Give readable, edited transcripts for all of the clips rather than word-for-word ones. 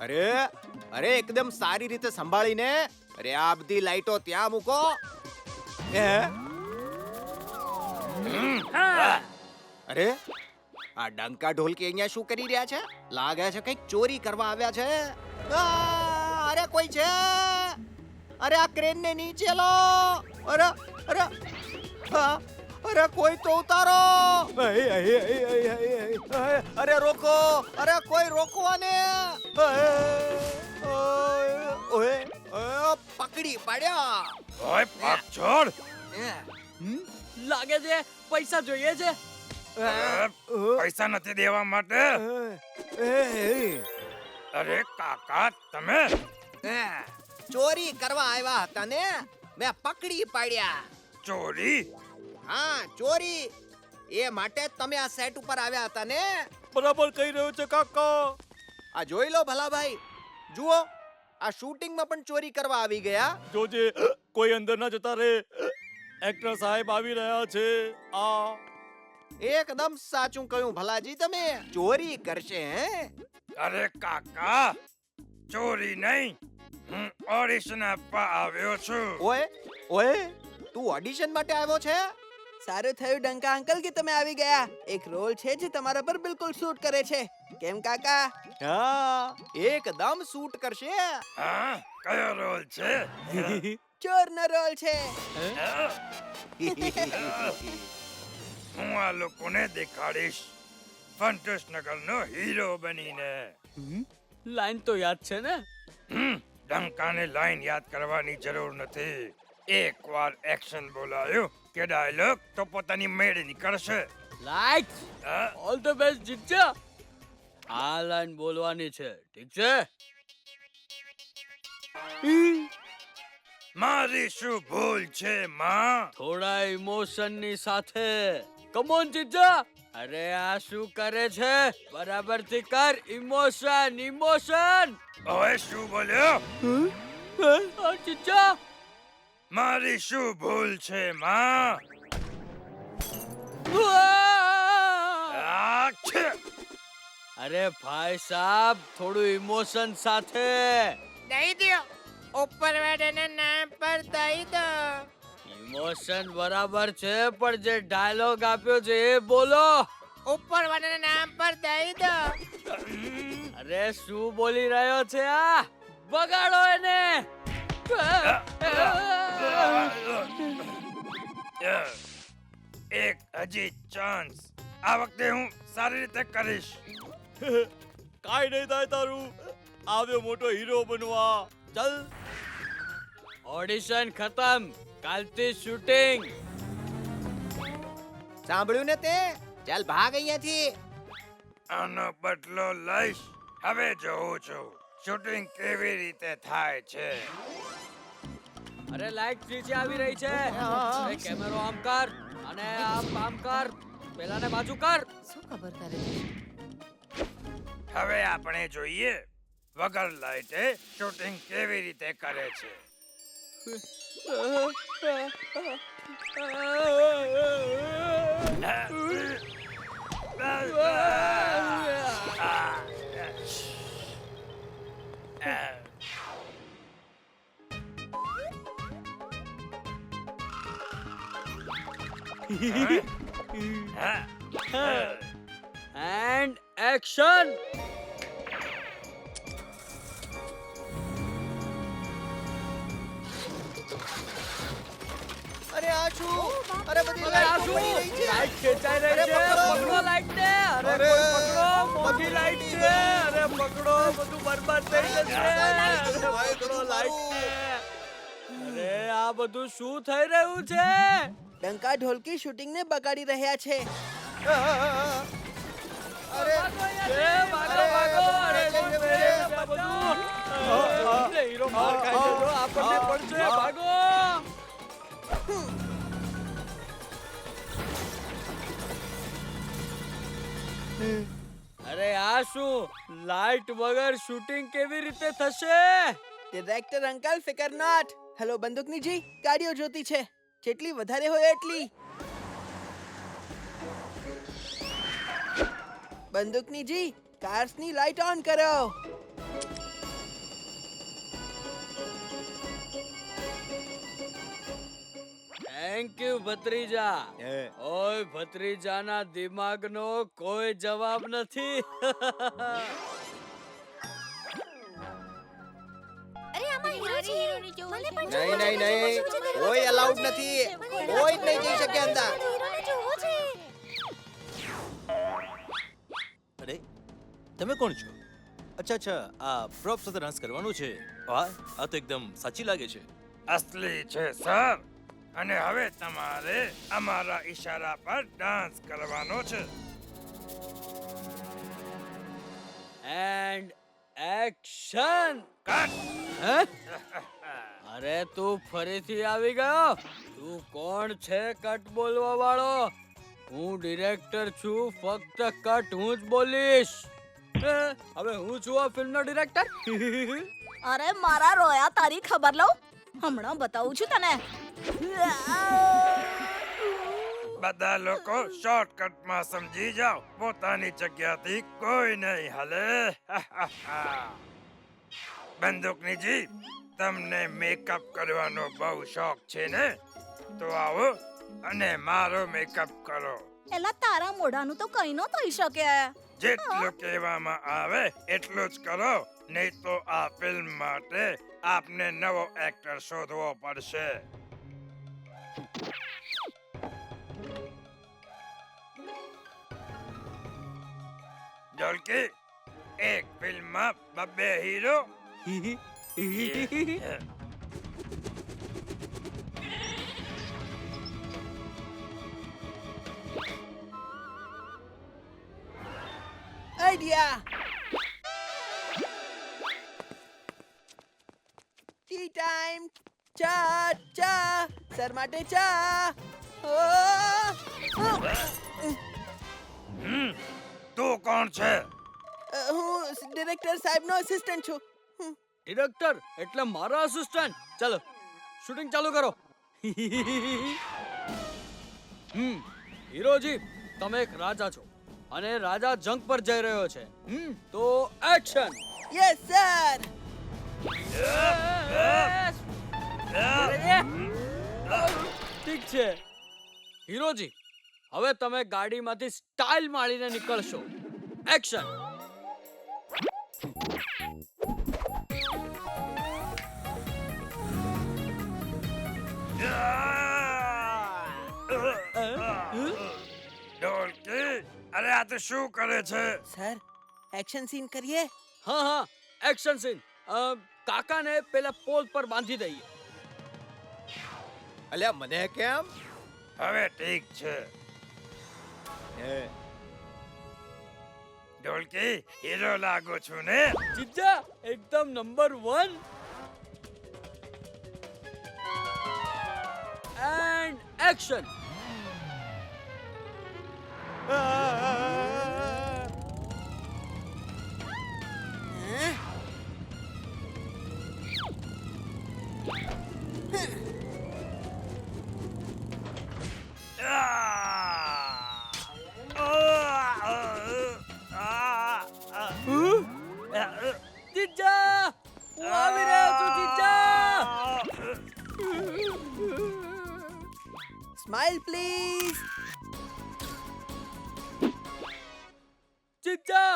અરે અરે એકદમ સારી રીતે સંભાળીને. અરે આ બધી લાઈટો ત્યાં મૂકો. અરે આ ડંકા ઢોલકી અહીંયા શું કરી રહ્યા છે? લાગે છે કંઈક ચોરી કરવા આવ્યા છે. અરે કોઈ છે? અરે આ ક્રેન ને નીચે લો. અરે અરે અરે કોઈ તો ઉતારો. અરે રોકો. અરે કોઈ રોકવાને. પકડી પાડ્યા. ઓય પાપ છોડ. લાગે છે પૈસા જોઈએ છે. પૈસા નથી દેવા માટે. અરે કાકા તમે ચોરી કરવા આવ્યા હતા ને, મેં પકડી પાડ્યા. ચોરી? હા ચોરી. એ માટે જ તમે આ સેટ ઉપર આવ્યા હતા ને. બરાબર કહી રહ્યો છે કાકા. આ જોઈ લો ભલાભાઈ, જુઓ આ શૂટિંગમાં પણ ચોરી કરવા આવી ગયા. જોજે કોઈ અંદર ના જતા રે. એક્ટર સાહેબ આવી રહ્યા છે. આ એકદમ સાચું કહ્યું ભલાજી તમે. ચોરી કરશે હે? અરે કાકા ચોરી નહીં, હું ઓડિશન આપવા આવ્યો છું. ઓય ઓય તું ઓડિશન માટે આવ્યો છે? સારું થયું ડંકા અંકલ કે તમે આવી ગયા. એક રોલ છે જે તમારા પર બિલકુલ સૂટ કરે છે. કેમ કાકા? હા એકદમ સૂટ કરશે. હા કયો રોલ છે? ચોરનો રોલ છે. હું આ લોકોને દેખાડીશ ફંટસનગરનો હીરો બનીને. લાઈન તો યાદ છે ને? ડંકાને લાઈન યાદ કરવાની જરૂર નથી. એકવાર એક્શન બોલાયું કે ડાયલોગ તો પોતાની મેળે નીકળશે. લાઈટ ઓલ ધ બેસ્ટ જીજા. આ લાઈન બોલવાની છે, ઠીક છે? મારી શું ભૂલ છે માં? થોડા ઇમોશન ની સાથે. કમ ઓન જીજા. અરે આ શું કરે છે? બરાબર થી કર. Emotion emotion. ઓય શું બોલ્યો? જીજા મારી શું ભૂલ છે માં? આ છે. અરે ભાઈ સાહેબ થોડું ઇમોશન સાથે. દઈ દો. ઉપર વાળાના નામ પર દઈ દો. ઇમોશન બરાબર છે પણ જે ડાયલોગ આપ્યો છે એ બોલો. ઉપર વાળાના નામ પર દઈ દો. અરે શું બોલી રહ્યો છે આ? બગાડો એને. એક હજી ચાન્સ. આ વખતે હું સારી રીતે કરીશ. કાઈ નહીં થાય તારું. આવ્યો મોટો હીરો બનવા. ચલ ઓડિશન ખતમ. કાલથી શૂટિંગ. સાંભળ્યું ને તે? ચાલ ભાગ અહીંયાથી. આનો બદલો લઈશ. હવે જોઉં છું શૂટિંગ કેવી રીતે થાય છે. અરે લાઈટ નીચે આવી રહી છે. અરે કેમેરો આમ કર અને આમ કર. પેલાને બાજુ કર. શું ખબર તારે? હવે આપણે જોઈએ વગર લાઈટે શૂટિંગ કેવી રીતે કરે છે. And action. અરે આ શું? અરે બધી અરે આ લાઈટો શું? પડી રહી છે. લાઈટ ખેંચાઈ રહી અરે છે. પકડો. પકડો લાઈટ ને. અરે અરે, કોઈ પકડો. મોટી પકડી લાઈટ લીધી. છે. અરે પકડો. બધું બરબાદ થઈ જશે. અરે ભાઈ, પકડો બધું લાઈટ મારું. ને. અરે આ બધું શું થઈ રહ્યું છે? ડંકા ઢોલકી શૂટિંગ ને બગાડી રહ્યા છે. અરે ભાગો ભાગો. અરે કોઈ મેરે આ બધું. હીરો માર ખાઈ જજો. આપણને પડશે. ભાગો. અરે આ શું? લાઈટ વગર શૂટિંગ કેવી રીતે થશે? ડિરેક્ટર અંકલ ફિકર નોટ. હેલો બંદૂકનીજી, ગાડીઓ જોતી છે. જેટલી વધારે હોય એટલી. બંદૂકનીજી, કાર્સની લાઈટ ઓન કરો. થેન્ક યુ ભત્રીજા. ઓય ભત્રીજાના દિમાગનો કોઈ જવાબ નથી. અરે આમાં હીરો છે. મને પણ નહીં નહીં નહીં કોઈ અલાઉડ નથી, કોઈ જ નહીં જઈ શકે અંદર. હીરોને જોવો છે. અરે તમે કોણ છો? અચ્છા અચ્છા, આ પ્રોપ સાથે ડાન્સ કરવાનું છે. વાહ, આ તો એકદમ સાચી લાગે છે. અસલી છે સર, અને હવે તમારે અમારા ઈશારા પર ડાન્સ કરવાનો છે. And action. કટ. હે? અરે તું ફરીથી આવી ગયો. તું કોણ છે કટ બોલવા વાળો? હું ડિરેક્ટર છું, ફક્ત કટ હું જ બોલીશ. હવે હું છું આ ફિલ્મનો ડિરેક્ટર. અરે મારા રોયા, તારી ખબર લઉં? હમણાં બતાવું છું તને. બધા લોકો શોર્ટકટમાં સમજી જાઓ, પોતાની જગ્યાથી કોઈ નહીં હલે. બંદૂકનીજી, તમને મેકઅપ કરવાનો બહુ શોખ છે ને? તો આવો અને મારો મેકઅપ કરો. એલા તારા મોઢાનું તો કઈ ન થઈ શકે. જેટલું કહેવામાં આવે એટલું જ કરો, નહીં તો આ ફિલ્મ માટે આપને નવો એક્ટર શોધવો પડશે. ઢોલકી, એક ફિલ્મમાં બબ્બે હીરો. આઈડિયા. T time. ચા ચા સર માટે ચા. તું કોણ છે? હું ડિરેક્ટર સાહેબનો અસિસ્ટન્ટ છું. ડિરેક્ટર એટલે મારા અસિસ્ટન્ટ. ચાલો શૂટિંગ ચાલુ કરો. હીરોજી, તમે એક રાજા છો અને રાજા જંગ પર જઈ રહ્યો છે. તો એક્શન. Yes sir. ઠીક છે હીરોજી, હવે તમે ગાડીમાંથી સ્ટાઇલ મારીને નીકળશો. એક્શન. ઢોલકી, અરે આ તો શું કરે છે? સર, એક્શન સીન કરીએ. હા હા, એક્શન સીન. કાકાને પેલા પોલ પર બાંધી દઈએ. અલ્યા મને કેમ? હવે ઠીક છે. ઢોલકી, હીરો લાગો છું ને? જીજા એકદમ નંબર 1. And action. જીજા, હું આવી રહ્યો છું જીજા. Smile please. જીજા,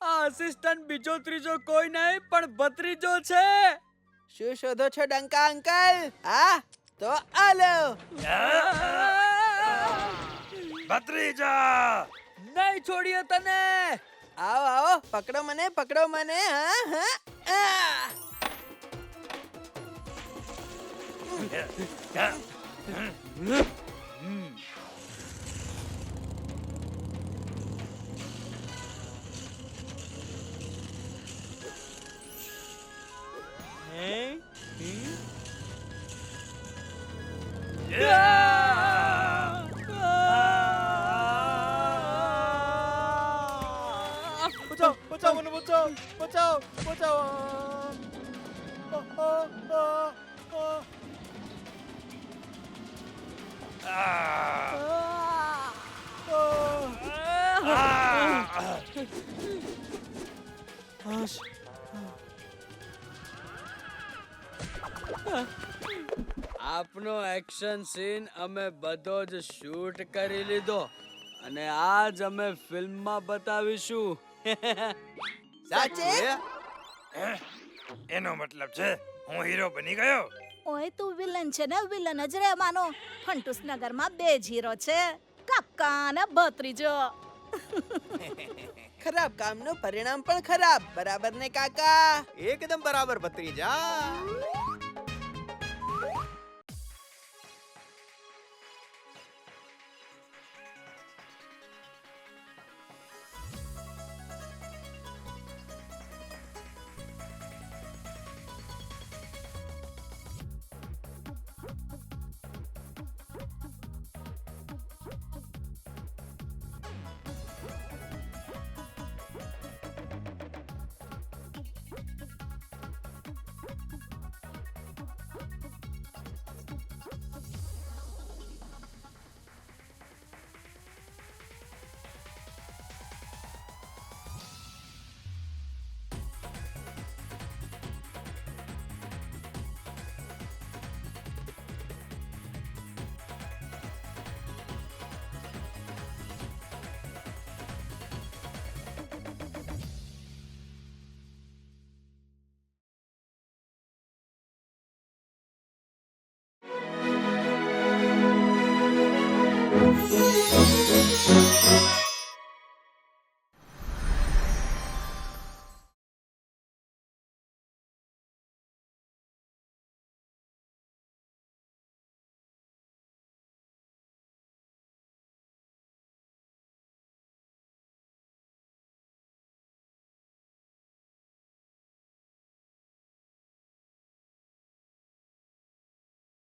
આ અસિસ્ટન્ટ બીજો ત્રીજો કોઈ નહીં પણ ભત્રીજો છે. શું શોધો છો ડંકા અંકલ? હા તો આલો. ભત્રીજા, નહીં છોડીએ તને. આવો આવો, પકડો મને, પકડો મને. હા હા. બચાવ બચાવ મને, બચાવ બચાવ બચાવ. આ આપનો એક્શન સીન અમે બધો જ શૂટ કરી લીધો અને આજ અમે ફિલ્મમાં બતાવીશું. સાચે? હે? એનો મતલબ છે હું હીરો બની ગયો. ઓય તું વિલન છે ને વિલન જ રહેવાનો. ફંટુસ નગરમાં 2 જ હીરો છે, કાકા અને ભત્રીજો. ખરાબ કામનું પરિણામ પણ ખરાબ, બરાબર ને કાકા? એકદમ બરાબર ભત્રીજા.